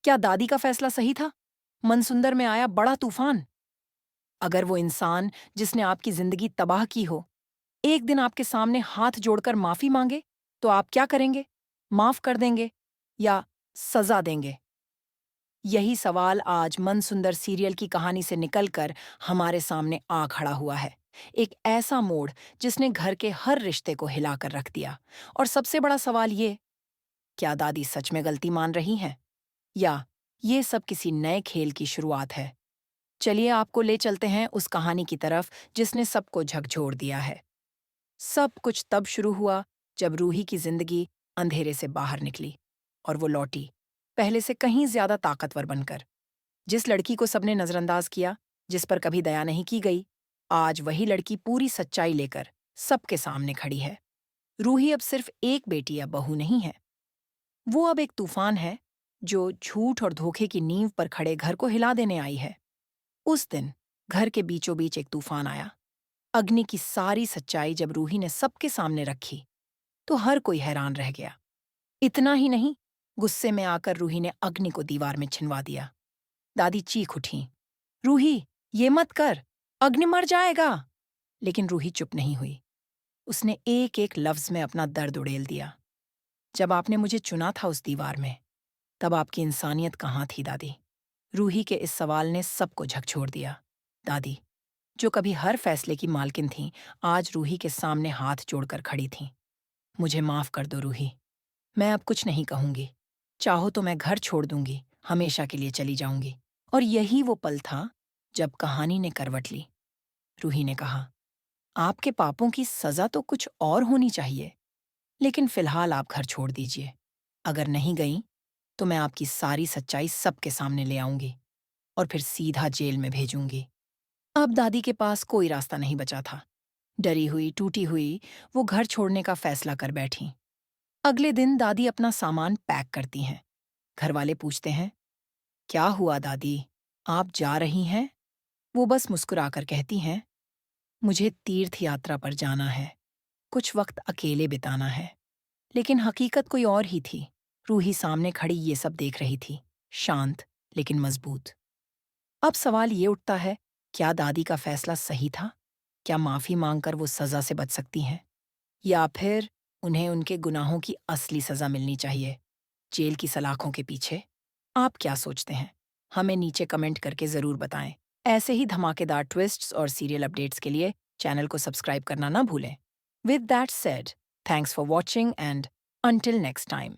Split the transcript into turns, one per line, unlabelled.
क्या दादी का फैसला सही था? मनसुंदर में आया बड़ा तूफान। अगर वो इंसान जिसने आपकी जिंदगी तबाह की हो, एक दिन आपके सामने हाथ जोड़कर माफी मांगे, तो आप क्या करेंगे? माफ कर देंगे या सजा देंगे? यही सवाल आज मनसुंदर सीरियल की कहानी से निकलकर हमारे सामने आ खड़ा हुआ है। एक ऐसा मोड़ जिसने घर के हर रिश्ते को हिलाकर रख दिया। और सबसे बड़ा सवाल ये, क्या दादी सच में गलती मान रही हैं? या ये सब किसी नए खेल की शुरुआत है? चलिए आपको ले चलते हैं उस कहानी की तरफ जिसने सबको झकझोर दिया है। सब कुछ तब शुरू हुआ जब रूही की जिंदगी अंधेरे से बाहर निकली और वो लौटी, पहले से कहीं ज्यादा ताकतवर बनकर। जिस लड़की को सबने नजरअंदाज किया, जिस पर कभी दया नहीं की गई, आज वही लड़की पूरी सच्चाई लेकर सबके सामने खड़ी है। रूही अब सिर्फ एक बेटी या बहू नहीं है, वो अब एक तूफान है जो झूठ और धोखे की नींव पर खड़े घर को हिला देने आई है। उस दिन घर के बीचों बीच एक तूफान आया। अग्नि की सारी सच्चाई जब रूही ने सबके सामने रखी, तो हर कोई हैरान रह गया। इतना ही नहीं, गुस्से में आकर रूही ने अग्नि को दीवार में छिनवा दिया। दादी चीख उठी, रूही, ये मत कर, अग्नि मर जाएगा। लेकिन रूही चुप नहीं हुई। उसने एक एक लफ्ज में अपना दर्द उड़ेल दिया। जब आपने मुझे चुना था उस दीवार में, तब आपकी इंसानियत कहाँ थी दादी? रूही के इस सवाल ने सबको झकझोर दिया। दादी, जो कभी हर फैसले की मालकिन थीं, आज रूही के सामने हाथ जोड़कर खड़ी थीं। मुझे माफ कर दो रूही, मैं अब कुछ नहीं कहूंगी। चाहो तो मैं घर छोड़ दूंगी, हमेशा के लिए चली जाऊंगी। और यही वो पल था जब कहानी ने करवट ली। रूही ने कहा, आपके पापों की सजा तो कुछ और होनी चाहिए, लेकिन फिलहाल आप घर छोड़ दीजिए। अगर नहीं गई, तो मैं आपकी सारी सच्चाई सबके सामने ले आऊंगी और फिर सीधा जेल में भेजूंगी। अब दादी के पास कोई रास्ता नहीं बचा था। डरी हुई, टूटी हुई, वो घर छोड़ने का फैसला कर बैठी। अगले दिन दादी अपना सामान पैक करती हैं। घरवाले पूछते हैं, क्या हुआ दादी, आप जा रही हैं? वो बस मुस्कुराकर कहती हैं, मुझे तीर्थ यात्रा पर जाना है, कुछ वक्त अकेले बिताना है। लेकिन हकीकत कोई और ही थी। रूही सामने खड़ी ये सब देख रही थी, शांत लेकिन मजबूत। अब सवाल ये उठता है, क्या दादी का फैसला सही था? क्या माफी मांगकर वो सजा से बच सकती हैं? या फिर उन्हें उनके गुनाहों की असली सजा मिलनी चाहिए, जेल की सलाखों के पीछे? आप क्या सोचते हैं? हमें नीचे कमेंट करके ज़रूर बताएं। ऐसे ही धमाकेदार ट्विस्ट्स और सीरियल अपडेट्स के लिए चैनल को सब्सक्राइब करना ना भूलें। With that said, thanks for watching and until next time.